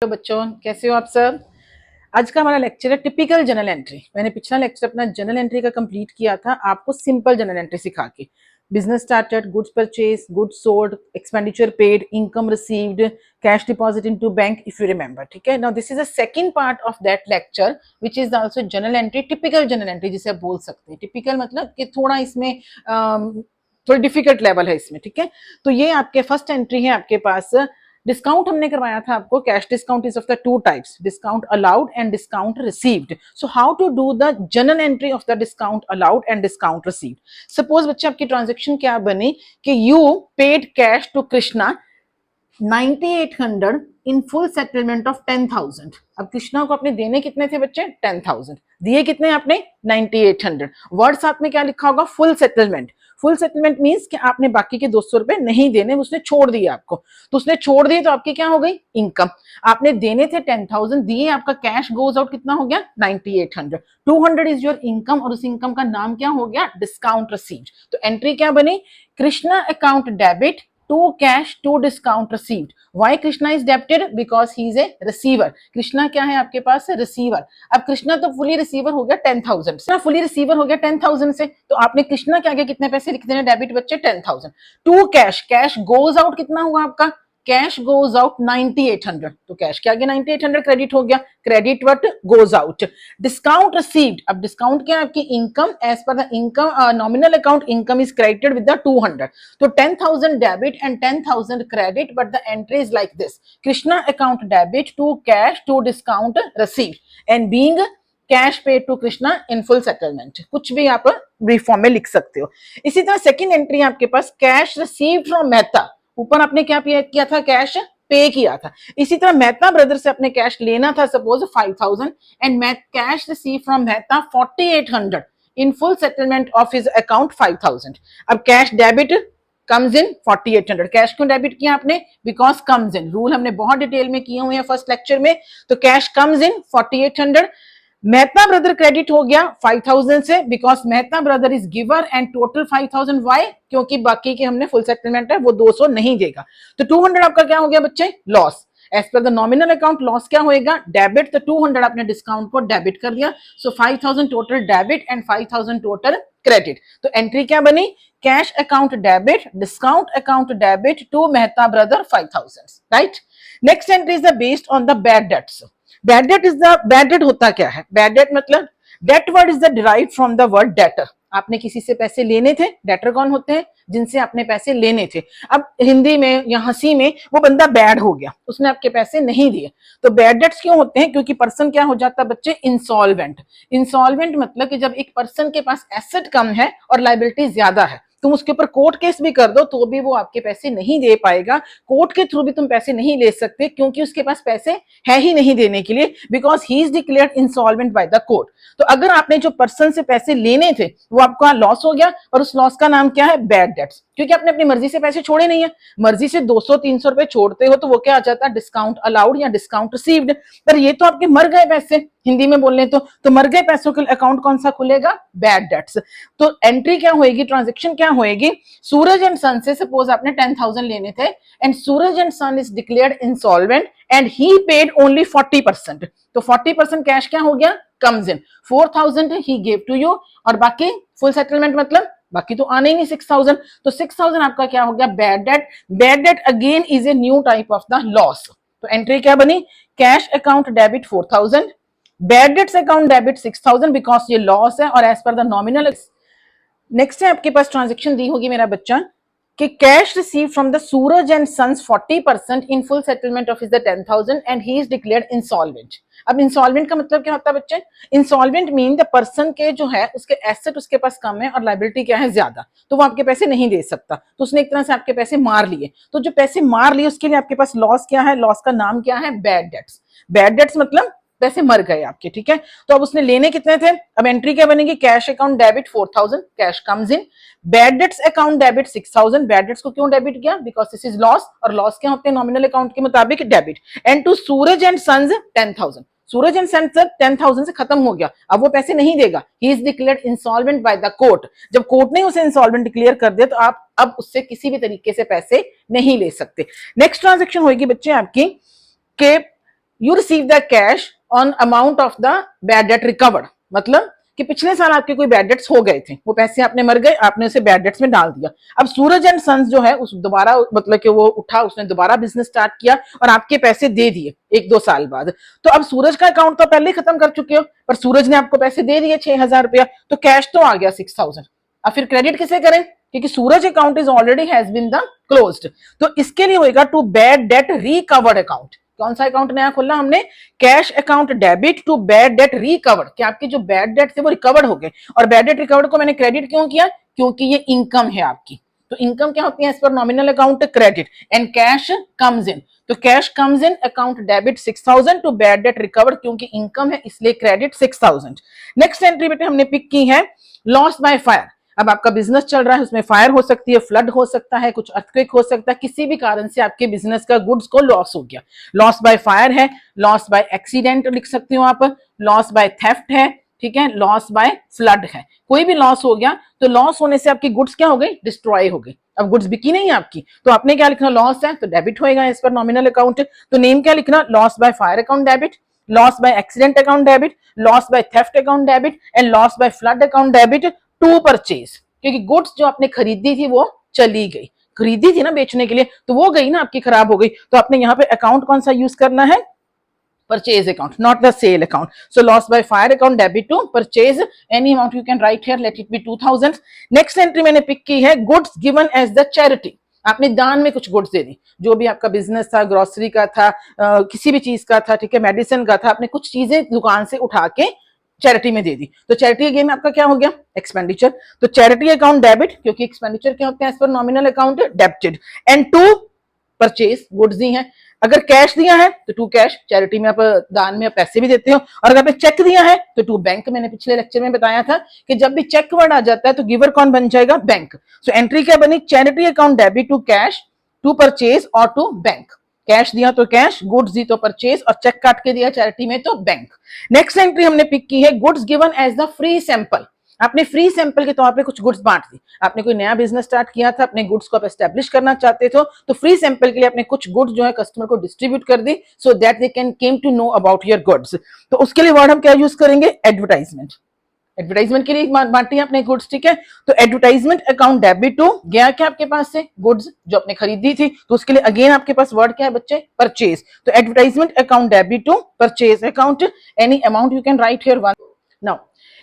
तो बच्चों कैसे हो आप सब। आज का हमारा लेक्चर है टिपिकल जर्नल एंट्री। मैंने पिछला लेक्चर अपना जर्नल एंट्री का कंप्लीट किया था आपको सिंपल जर्नल एंट्री सिखा के। Business started, goods purchase, goods sold, expenditure paid, income received, cash deposit into bank, if you remember. ठीक है, now this is a second part of that lecture which is also journal entry, typical journal entry जिसे आप बोल सकते हैं। Typical मतलब कि थोड़ा इसमें थोड़ी डिफिकल्ट लेवल है इसमें। ठीक है, तो ये आपके फर्स्ट एंट्री है आपके पास। डिस्काउंट हमने करवाया था आपको, cash discount is of the two types, discount allowed and discount received. So how to do the journal entry of the discount allowed and discount received. Suppose बच्चे आपकी ट्रांजेक्शन क्या बनी कि you paid cash to Krishna 9800 in full settlement of 10,000। अब कृष्णा को आपने देने कितने थे बच्चे? 10,000। दिए कितने आपने? 9800। वर्ड साथ में क्या लिखा होगा? Full settlement. Full settlement means कि आपने बाकी के 200 रुपए नहीं देने, उसने छोड़ दिए आपको। तो उसने छोड़ दिए तो आपकी क्या हो गई? इनकम। आपने देने थे 10,000, दिए, आपका कैश गोज आउट कितना हो गया? 9800। 200 इज योर इनकम और उस इनकम का नाम क्या हो गया? Discount received. तो एंट्री क्या बनी? Krishna account debit to cash to discount received. Why Krishna is debited? Because he is a receiver. Krishna क्या है आपके पास? रिसीवर। अब कृष्णा तो फुली रिसीवर हो गया 10,000 से, फुली रिसीवर हो गया 10,000 से, तो आपने कृष्णा के आगे कितने पैसे लिख देने? डेबिट बच्चे 10,000 to cash. Cash goes out कितना हुआ आपका? Cash goes out 9800। तो कैश के आगे 9800 क्रेडिट हो गया। Credit what? Goes out. Discount received. अब डिस्काउंट क्या है आपकी? Income. As per the income nominal account income is credited with the 200। तो 10,000 debit and 10,000 credit, but the entry is like this: Krishna account debit to cash to discount received and being cash paid to Krishna in full settlement. कुछ भी आप brief form में लिख सकते हो। इसी तरह सेकंड एंट्री आपके पास कैश रिसीव्ड फ्रॉम मेहता। ऊपर आपने क्या किया था? कैश पे किया था। इसी तरह मेहता ब्रदर से अपने कैश लेना था suppose 5,000 and cash receive from Mehta 4,800 in full settlement of his account 5,000। अब cash debit comes in 4,800। Cash क्यों डेबिट किया आपने? Because comes in. रूल हमने बहुत डिटेल में किए हुए हैं फर्स्ट लेक्चर में। तो cash comes in 4,800। Mehta brother credit हो गया 5,000 से, because Mehta brother is giver and total 5,000। Why? क्योंकि बाकी के हमने फुल सेटलमेंट है वो 200 नहीं देगा। तो 200 आपका क्या हो गया बच्चे? Loss. As per the nominal account loss क्या होएगा? डेबिट। तो 200 आपने डिस्काउंट को डेबिट कर दिया। So 5,000 total debit and 5,000 total credit. तो एंट्री क्या बनी? Cash account debit, discount account debit to Mehta brother 5,000। Right. Next entry is based on the bad debts. Bad debt is the bad debt होता क्या है? Bad debt मतलब debt word is the derived from the word debtor. आपने किसी से पैसे लेने थे। डेटर कौन होते हैं? जिनसे आपने पैसे लेने थे। अब हिंदी में या हंसी में वो बंदा बैड हो गया, उसने आपके पैसे नहीं दिए। तो बैड डेट्स क्यों होते हैं? क्योंकि पर्सन क्या हो जाता है बच्चे? इंसॉल्वेंट। इंसॉल्वेंट मतलब कि जब एक पर्सन के पास एसेट कम है और लायबिलिटी ज्यादा है, तुम उसके ऊपर कोर्ट केस भी कर दो तो भी वो आपके पैसे नहीं दे पाएगा। कोर्ट के थ्रू भी तुम पैसे नहीं ले सकते क्योंकि उसके पास पैसे है ही नहीं देने के लिए, because he is declared insolvent by the court. तो अगर आपने जो पर्सन से पैसे लेने थे वो आपका लॉस हो गया, और उस लॉस का नाम क्या है? Bad debts. क्योंकि आपने अपनी मर्जी से पैसे छोड़े नहीं है। मर्जी से 200-300 रुपए छोड़ते हो तो वो क्या आ जाता है? डिस्काउंट अलाउड या डिस्काउंट रिसीव्ड। पर ये तो आपके मर गए पैसे, हिंदी में बोलने तो मर गए पैसों के अकाउंट कौन सा खुलेगा? Bad debts. तो एंट्री क्या होएगी? ट्रांजेक्शन क्या होएगी? सूरज एंड सन से सपोज आपने 10,000 लेने थे and Suraj and son is declared insolvent and he paid only 40%। तो 40% कैश क्या हो गया? Comes in. 4,000 he give to you और बाकी फुल सेटलमेंट मतलब बाकी तो आने ही नहीं 6,000। तो 6,000 आपका क्या हो गया? Bad debt. Bad debt again is a new type of the loss. तो एंट्री क्या बनी? Cash account debit 4,000, bad debts account debit 6,000 because ये लॉस है और as per the nominal. Next है आपके पास ट्रांजेक्शन दी होगी मेरा बच्चा कि cash receive from the Suraj and sons 40% in full settlement of is the 10,000 and he is declared insolvent. अब इंसॉल्वेंट का मतलब क्या होता है बच्चे? इंसॉल्वेंट मीन द पर्सन के जो है उसके एसेट उसके पास कम है और लायबिलिटी क्या है? ज्यादा, तो वो आपके पैसे नहीं दे सकता। तो उसने एक तरह से आपके पैसे मार लिए। तो जो पैसे मार लिए उसके लिए आपके पास लॉस क्या है? लॉस का नाम क्या है? Bad debts. बैड डेट्स मतलब पैसे मर गए आपके। ठीक है, तो अब उसने लेने कितने थे? अब एंट्री क्या बनेगी? Cash account debit 4,000, cash comes in. Bad debts account debit 6,000। Bad debts को क्यों डेबिट किया? बिकॉज दिस इज लॉस, और लॉस क्या होते हैं? नॉमिनल अकाउंट के मुताबिक debit. And to Suraj and sons 10,000। Suraj and sons 10,000 से खत्म हो गया, अब वो पैसे नहीं देगा। ही is declared insolvent by the court. जब कोर्ट ने उसे इंसॉल्वेंट डिक्लेयर कर दिया तो आप अब उससे किसी भी तरीके से पैसे नहीं ले सकते। नेक्स्ट ट्रांजेक्शन होगी बच्चे आपकी के you receive the cash on amount of the bad debt recovered, मतलब कि पिछले साल आपके कोई बैड डेट्स हो गए थे, वो पैसे आपने मर गए, आपने उसे बैड डेट्स में डाल दिया। अब सूरज एंड सन्स जो है उस दोबारा मतलब कि वो उठा, उसने दोबारा बिजनेस स्टार्ट किया और आपके पैसे दे दिए 1-2 साल बाद। तो अब सूरज का अकाउंट तो पहले ही खत्म कर चुके हो, पर सूरज ने आपको पैसे दे दिए 6,000 रुपया, तो कैश तो आ गया 6,000। अब फिर क्रेडिट किसे करें, क्योंकि Suraj account is already has been the closed. तो इसके लिए होगा to bad debt recovered account. कौन सा अकाउंट नया खोला हमने, cash account debit to bad debt recovered, कि आपके जो बैड डेट थे वो रिकवर्ड हो गए। और बैड डेट रिकवर्ड को मैंने क्रेडिट क्यों किया, क्योंकि ये इनकम है आपकी। तो इनकम क्या होती है as per nominal account, credit, and cash comes in, तो cash comes in account debit 6,000 to bad debt recovered, क्योंकि इनकम है इसलिए क्रेडिट 6,000। नेक्स्ट एंट्री बेटे हमने पिक की है लॉस बाय फायर। अब आपका बिजनेस चल रहा है, उसमें फायर हो सकती है, फ्लड हो सकता है, कुछ अर्थक्वेक हो सकता है, किसी भी कारण से आपके बिजनेस का गुड्स को लॉस हो गया। लॉस बाय फायर है, लॉस बाय एक्सीडेंट लिख सकते हो आप, लॉस बाय थेफ्ट है, ठीक है, लॉस बाय फ्लड है। कोई भी लॉस हो गया तो लॉस होने से आपकी गुड्स क्या हो गई, डिस्ट्रॉय हो गई। अब गुड्स बिकी नहीं है आपकी, तो आपने क्या लिखना, लॉस है तो डेबिट होएगा इस पर नॉमिनल अकाउंट। तो नेम क्या लिखना, loss by fire account debit, loss by accident account debit, loss by theft account debit, and loss by flood account debit to purchase, क्योंकि गुड्स जो आपने खरीदी थी वो चली गई, खरीदी थी ना बेचने के लिए, तो वो गई ना आपकी, खराब हो गई। तो आपने यहाँ पे अकाउंट कौन सा यूज करना है, purchase account, not the sale account. So loss by fire account debit to purchase, any amount you can write here, let it be 2,000। Next entry मैंने पिक की है goods given as the charity. आपने दान में कुछ goods दे दी, जो भी आपका बिजनेस था, ग्रोसरी का था, किसी भी चीज का था, ठीक है, मेडिसिन का था, आपने कुछ चीजें दुकान से उठा के चैरिटी में दे दी, तो चैरिटी अगेन आपका क्या हो गया, एक्सपेंडिचर। तो चैरिटी अकाउंट डेबिट, क्योंकि एक्सपेंडिचर क्या होते हैं as per nominal account, debited, and to purchase, goods दी हैं। अगर कैश दिया है तो टू कैश, चैरिटी में आप दान में आप पैसे भी देते हो, और अगर आपने चेक दिया है तो टू बैंक। मैंने पिछले लेक्चर में बताया था कि जब भी चेक वर्ड आ जाता है तो गिवर कौन बन जाएगा, बैंक। सो एंट्री क्या बनी, charity account debit to cash, to purchase और टू बैंक। कैश दिया तो कैश, गुड्स दी तो परचेज, और चेक काट के दिया चैरिटी में तो बैंक। नेक्स्ट एंट्री हमने पिक की है goods given as the free sample. आपने फ्री सैंपल के तौर पे कुछ गुड्स बांट दी, आपने कोई नया बिजनेस स्टार्ट किया था, अपने गुड्स को आप एस्टेब्लिश करना चाहते थे, तो फ्री सैंपल के लिए आपने कुछ गुड्स जो है कस्टमर को डिस्ट्रीब्यूट कर दी, so that they can came to know about your goods. तो उसके लिए वर्ड हम क्या यूज करेंगे, एडवर्टाइजमेंट। एडवर्टाइजमेंट के लिए बांटी अपने गुड्स, ठीक है। तो एडवर्टाइजमेंट अकाउंट डेबिट टू, गया क्या आपके पास से, गुड्स जो आपने खरीदी थी, तो उसके लिए अगेन आपके पास वर्ड क्या है बच्चे, परचेज। तो advertisement account debit to purchase account, any amount you can write here one. Now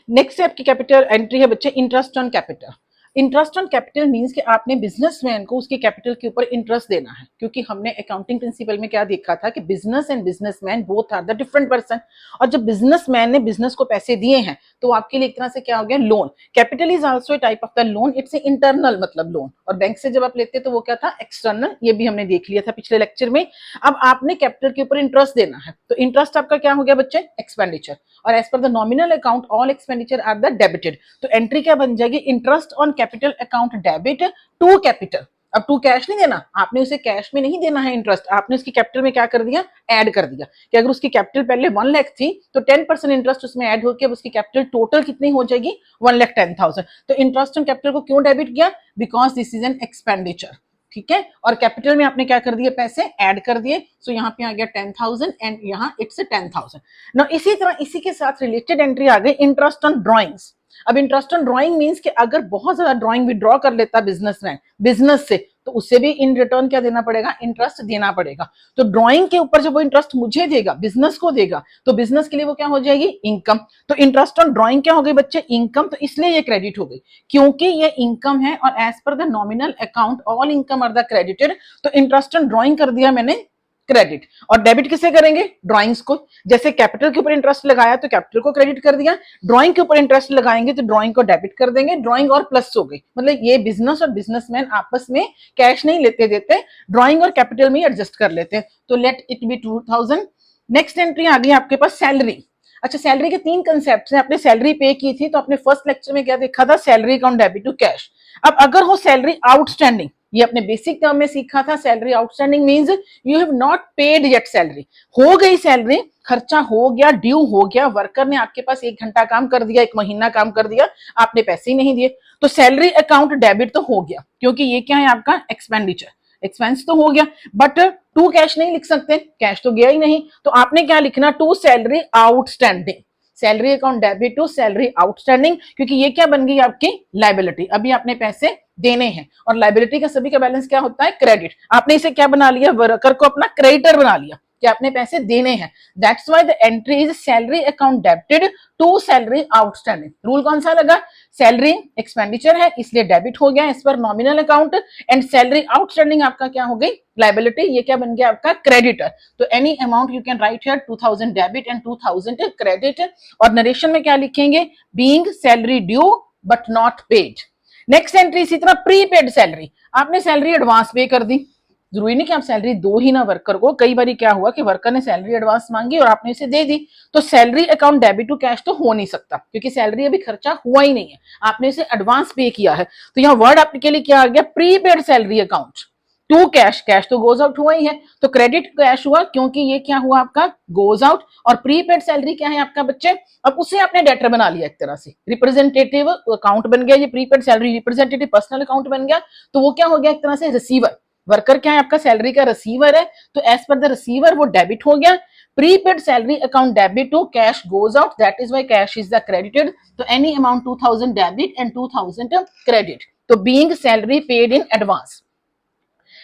next आपकी कैपिटल एंट्री है बच्चे, interest on capital. Interest on capital means कि आपने बिजनेसमैन को उसके कैपिटल के ऊपर इंटरेस्ट देना है, क्योंकि हमने अकाउंटिंग प्रिंसिपल में क्या देखा था कि business and businessman both are the different person, और जब बिजनेसमैन ने बिजनेस को पैसे दिए हैं तो आपके लिए एक तरह से क्या हो गया, loan. Capital is also a type of the loan, it's a internal मतलब लोन, और बैंक से जब आप लेते तो वो क्या था, एक्सटर्नल। ये भी हमने देख लिया था पिछले लेक्चर में। अब आपने कैपिटल के ऊपर इंटरेस्ट देना है, तो इंटरेस्ट आपका क्या हो गया बच्चे, एक्सपेंडिचर, और as per the nominal account all expenditure are the debited. तो एंट्री क्या बन जाएगी, interest on capital account debit to capital. अब टू कैश नहीं देना, आपने उसे कैश में नहीं देना है इंटरेस्ट, आपने उसकी कैपिटल में क्या कर दिया, ऐड कर दिया, कि अगर उसकी कैपिटल पहले 1 लाख थी तो 10% इंटरेस्ट उसमें ऐड होकर उसकी कैपिटल टोटल कितनी हो जाएगी, 1,10,000। तो इंटरेस्ट ऑन कैपिटल को क्यों डेबिट किया, because this is an expenditure, ठीक है, और कैपिटल में आपने क्या कर दिए, पैसे ऐड कर दिए। सो यहाँ पे आ गया 10,000 एंड यहाँ इट्स 10,000। ना इसी तरह इसी के साथ रिलेटेड एंट्री आ गई इंटरेस्ट ऑन ड्रॉइंग्स। अब इंटरेस्ट ऑन ड्रॉइंग मींस कि अगर बहुत ज्यादा ड्रॉइंग विड्रॉ कर लेता बिजनेसमैन बिजनेस से, तो उससे भी इन रिटर्न क्या देना पड़ेगा, इंटरेस्ट देना पड़ेगा। तो ड्रॉइंग के ऊपर जब वो इंटरेस्ट मुझे देगा, बिजनेस को देगा, तो बिजनेस के लिए वो क्या हो जाएगी, इनकम। तो इंटरेस्ट ऑन ड्रॉइंग क्या हो गई बच्चे, इनकम। तो इसलिए ये क्रेडिट हो गई, क्योंकि ये इनकम है, और as per the nominal account all income are the credited. तो इंटरेस्ट ऑन ड्रॉइंग कर दिया मैंने क्रेडिट, और डेबिट किसे करेंगे, ड्राइंग्स को। जैसे कैपिटल के ऊपर इंटरेस्ट लगाया तो कैपिटल को क्रेडिट कर दिया, ड्राइंग के ऊपर इंटरेस्ट लगाएंगे तो ड्राइंग को डेबिट कर देंगे, ड्राइंग और प्लस हो गई। मतलब ये बिजनेस और बिजनेसमैन आपस में कैश नहीं लेते देते, ड्राइंग और कैपिटल में एडजस्ट कर लेते हैं। तो let it be 2,000। Next entry आ गई आपके पास सैलरी। अच्छा, सैलरी के 3 कंसेप्ट हैं। आपने सैलरी पे की थी तो आपने फर्स्ट लेक्चर में क्या देखा था, salary account debit to cash. अब अगर हो सैलरी आउटस्टैंडिंग, ये अपने बेसिक टर्म में सीखा था, salary outstanding means you have not paid yet salary. हो गई सैलरी, खर्चा हो गया, ड्यू हो गया, वर्कर ने आपके पास 1 घंटा काम कर दिया, 1 महीना काम कर दिया, आपने पैसे ही नहीं दिए, तो सैलरी अकाउंट डेबिट तो हो गया, क्योंकि ये क्या है आपका एक्सपेंडिचर, एक्सपेंस तो हो गया। बट टू कैश नहीं लिख सकते, कैश तो गया ही नहीं, तो आपने क्या लिखना, to salary outstanding, salary account debit to salary outstanding, क्योंकि ये क्या बन गई आपकी लाइबिलिटी, अभी आपने पैसे देने हैं, और लाइबिलिटी का सभी का बैलेंस क्या होता है, क्रेडिट। आपने इसे क्या बना लिया, वर्कर को अपना क्रेडिटर बना लिया कि आपने पैसे देने हैं। That's why the entry is salary account debited to salary outstanding. Rule कौन सा लगा, सैलरी एक्सपेंडिचर है इसलिए डेबिट हो गया as per nominal account, and salary outstanding आपका क्या हो गई, लाइबिलिटी, ये क्या बन गया आपका क्रेडिटर। तो any amount you can write here 2000 debit and 2000 credit, और नरेशन में क्या लिखेंगे, being salary due but not paid. Next entry इसी तरह प्रीपेड सैलरी, आपने सैलरी एडवांस पे कर दी, जरूरी नहीं कि आप सैलरी दो ही ना वर्कर को, कई बार क्या हुआ कि वर्कर ने सैलरी एडवांस मांगी और आपने इसे दे दी, तो salary account debit to cash तो हो नहीं सकता क्योंकि सैलरी अभी खर्चा हुआ ही नहीं है, आपने इसे एडवांस पे किया है। तो यहाँ वर्ड आपके लिए क्या आ गया, prepaid salary account to cash, cash तो गोज आउट हुआ ही है, तो क्रेडिट कैश हुआ क्योंकि ये क्या हुआ आपका गोज आउट, और प्रीपेड सैलरी क्या है आपका बच्चे, अब उसे आपने डेटर बना लिया एक तरह से, रिप्रेजेंटेटिव अकाउंट बन गया, ये prepaid salary representative personal account बन गया, तो वो क्या हो गया एक तरह से रिसीवर, वर्कर क्या है आपका सैलरी का रिसीवर है, तो एज पर द रिसीवर वो डेबिट हो गया, prepaid salary account debit to cash goes out, that is why cash is the credited, तो any amount 2000 debit and 2000 credit, तो being salary paid in advance.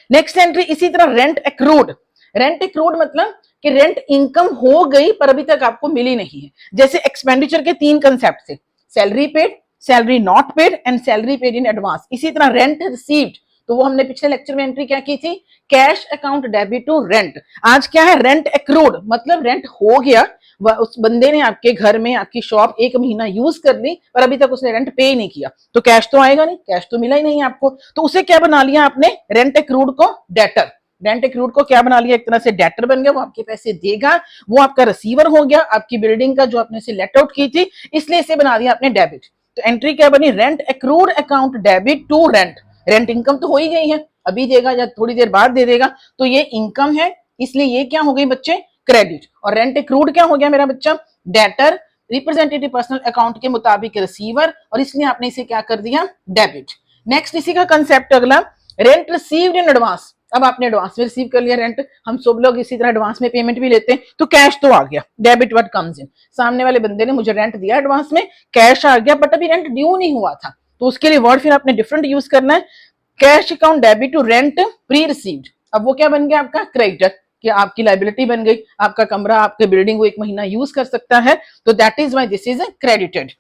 Next entry इसी तरह rent accrued, rent accrued मतलब कि rent income हो गई पर अभी तक आपको मिली नहीं है, जैसे एक्सपेंडिचर के तीन कंसेप्ट थे, salary paid, salary not paid and salary paid in advance. इसी तरह रेंट रिसीव्ड, तो वो हमने पिछले लेक्चर में एंट्री क्या की थी, cash account debit to rent. आज क्या है, रेंट एक्रूड मतलब रेंट हो गया, उस बंदे ने आपके घर में आपकी शॉप एक महीना यूज कर ली पर अभी तक उसने रेंट पे नहीं किया, तो कैश तो आएगा नहीं, कैश तो मिला ही नहीं आपको, तो उसे क्या बना लिया आपने, रेंट एक्रूड को डेटर, रेंट एक्रूड को क्या बना लिया, एक तरह से डेटर बन गया, वो आपके पैसे देगा, वो आपका रिसीवर हो गया, आपकी बिल्डिंग का जो आपने इसे लेट आउट की थी इसलिए इसे बना दिया आपने डेबिट। तो एंट्री क्या बनी, rent accrued account debit to rent, rent income तो हो ही गई है, अभी देगा या थोड़ी देर बाद दे देगा, तो ये इनकम है इसलिए ये क्या हो गई बच्चे, क्रेडिट, और रेंट एक्रूड क्या हो गया मेरा बच्चा, डेटर, रिप्रेजेंटेटिव पर्सनल अकाउंट के मुताबिक रिसीवर, और इसलिए आपने इसे क्या कर दिया, डेबिट। नेक्स्ट इसी का कंसेप्ट अगला, रेंट रिसीव्ड इन एडवांस, अब आपने एडवांस में रिसीव कर लिया रेंट, हम सब लोग इसी तरह एडवांस में पेमेंट भी लेते हैं, तो कैश तो आ गया, डेबिट व्हाट कम्स इन, सामने वाले बंदे ने मुझे रेंट दिया एडवांस में, कैश आ गया बट अभी रेंट ड्यू नहीं हुआ था, तो उसके लिए वर्ड फिर आपने डिफरेंट यूज करना है, cash account debit to rent pre received, अब वो क्या बन गया आपका क्रेडिटर, कि आपकी लाइबिलिटी बन गई, आपका कमरा आपके बिल्डिंग को एक महीना यूज कर सकता है, तो that is why this is credited.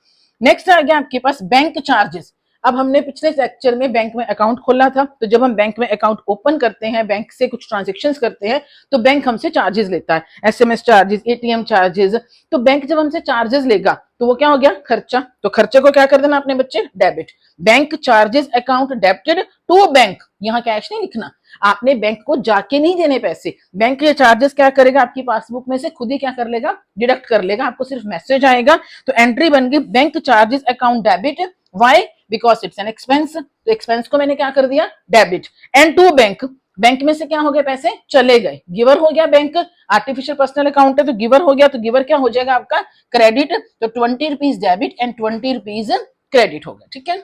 Next आ गया आपके पास बैंक चार्जेस, अब हमने पिछले लेक्चर में बैंक में अकाउंट खोला था, तो जब हम बैंक में अकाउंट ओपन करते हैं, बैंक से कुछ ट्रांजेक्शन्स करते हैं, तो बैंक हमसे चार्जेस लेता है, एसएमएस चार्जेस, एटीएम चार्जेस, तो बैंक जब हमसे चार्जेस लेगा तो वो क्या हो गया, खर्चा, तो खर्चे को क्या कर देना अपने बच्चे, debit, bank charges account debited to bank, यहाँ कैश नहीं लिखना, आपने बैंक को जाके नहीं देने पैसे, बैंक के चार्जेस क्या करेगा, आपकी पासबुक में से खुद ही क्या कर लेगा, डिडक्ट कर लेगा, आपको सिर्फ मैसेज आएगा, तो एंट्री बन गई bank charges account debit, why, because it's an expense, तो एक्सपेंस को मैंने क्या कर दिया, debit, and to bank, bank में से क्या हो गए, पैसे चले गए, गिवर हो गया बैंक, आर्टिफिशियल पर्सनल अकाउंट है तो गिवर हो गया, तो गिवर क्या हो जाएगा आपका क्रेडिट, तो 20 rupees debit and 20 rupees credit हो गया, ठीक है,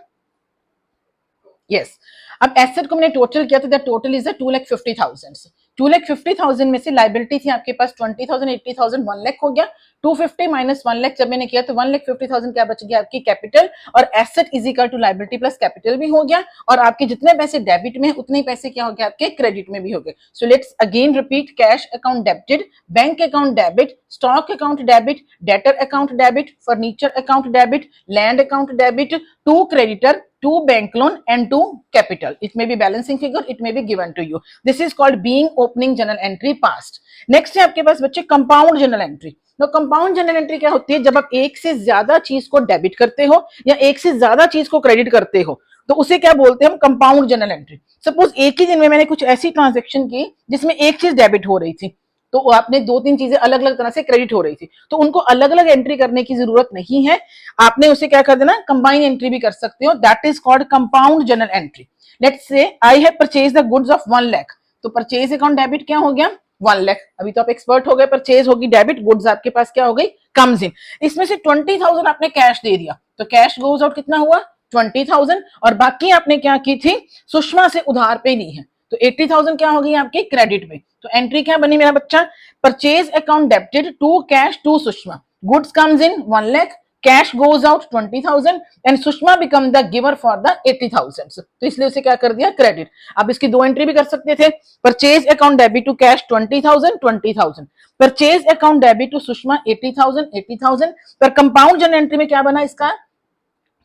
यस। अब एसेट को मैंने टोटल किया तो दैट टोटल इज 2,50,000, 2,50,000 में से लाइबिलिटी थी आपके पास 20,000, 80,000, 1 लाख हो गया, 250 माइनस 1 लाख जब मैंने किया तो 1,50,000 क्या बच गया आपकी कैपिटल, और asset is equal to liability plus capital भी हो गया, और आपके जितने पैसे डेबिट में उतने ही पैसे क्या हो गए आपके क्रेडिट में भी हो गए। So let's again repeat, cash account debited, bank account debit, stock account debit, debtor account debit, furniture account debit, land account debit, to creditor, to bank loan and to capital. It may be balancing figure, it may be given to you. This is called being opening journal entry past. Next है आपके पास बच्चे compound journal entry. तो compound journal entry क्या होती है, जब आप एक से ज्यादा चीज को डेबिट करते हो या एक से ज्यादा चीज को क्रेडिट करते हो तो उसे क्या बोलते हैं हम, कंपाउंड जर्नल एंट्री। सपोज एक ही दिन में मैंने कुछ ऐसी ट्रांजेक्शन की जिसमें एक चीज डेबिट हो रही थी, तो आपने दो तीन चीजें अलग अलग तरह से क्रेडिट हो रही थी, तो उनको अलग अलग एंट्री करने की जरूरत नहीं है, आपने उसे क्या कर देना, कंबाइन एंट्री भी कर सकते हो, that is called compound journal entry. Let's say I have purchase the goods of 1 lakh, तो परचेज अकाउंट डेबिट क्या हो गया, 1 लाख, अभी तो आप एक्सपर्ट हो गए, परचेज होगी डेबिट, गुड्स आपके पास क्या हो गई, कम्स इन, इसमें से 20,000 आपने कैश दे दिया, तो कैश गोज आउट कितना हुआ, 20,000, और बाकी आपने क्या की थी, सुषमा से उधार पे ली है, तो 80,000 क्या हो गई आपकी क्रेडिट में। तो एंट्री क्या बनी मेरा बच्चा, purchase account debited to cash to Sushma, goods comes in 1 lakh, cash goes out 20,000 and Sushma become the giver for the 80,000, तो इसलिए उसे क्या कर दिया क्रेडिट। आप इसकी दो एंट्री भी कर सकते थे, purchase account debit to cash 20,000, purchase account debit to Sushma 80,000, पर कंपाउंड जनरल एंट्री में क्या बना इसका,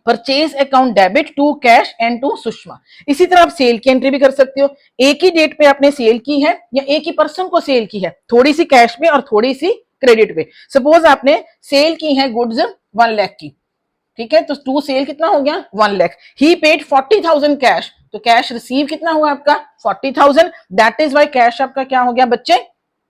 purchase account debit to cash and to Sushma. इसी तरह आप सेल की एंट्री भी कर सकते हो, एक ही डेट पे आपने सेल की है या एक ही पर्सन को सेल की है, थोड़ी सी कैश पे और थोड़ी सी क्रेडिट पे। सपोज आपने सेल की है गुड्स 1 लाख की, ठीक है, तो टू सेल कितना हो गया 1 लाख, ही पेड 40,000 कैश, तो कैश रिसीव कितना हुआ आपका 40,000, दैट इज वाई कैश आपका क्या हो गया बच्चे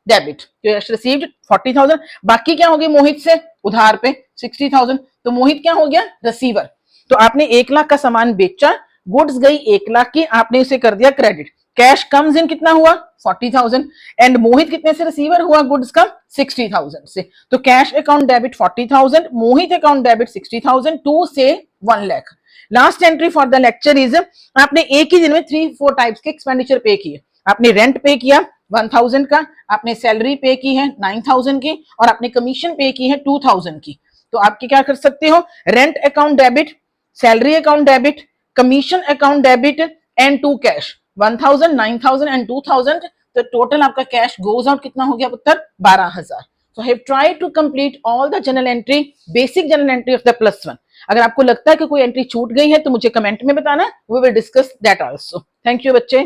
डेबिट, कैश रिसीव्ड 40,000। बाकी क्या हो गया मोहित से उधार पे 60,000, तो मोहित क्या हो गया रिसीवर। तो आपने 1 लाख का सामान बेचा, गुड्स गई 1 लाख की, आपने इसे कर दिया क्रेडिट, कैश कम्स इन कितना हुआ 40,000 एंड मोहित कितने से रिसीवर हुआ गुड्स का 60,000 से, तो cash account debit 40,000, Mohit account debit 60,000, to से 1 lakh. Last entry for the lecture is, आपने एक ही दिन में 3-4 टाइप्स के एक्सपेंडिचर पे किए, आपने रेंट पे किया 1,000 का, आपने सैलरी पे की है 9,000 की, और आपने कमीशन पे की है 2,000 की। तो आपके क्या कर सकते हो, rent account debit, salary account debit, commission account debit and to cash 1,000, 9,000 and 2,000, तो टोटल आपका कैश गोज आउट कितना हो गया पुत्र 12,000। So I have tried to complete all the journal entry, basic journal entry of the +1. अगर आपको लगता है कि कोई एंट्री छूट गई है तो मुझे कमेंट में बताना, we will discuss that also. Thank you बच्चे।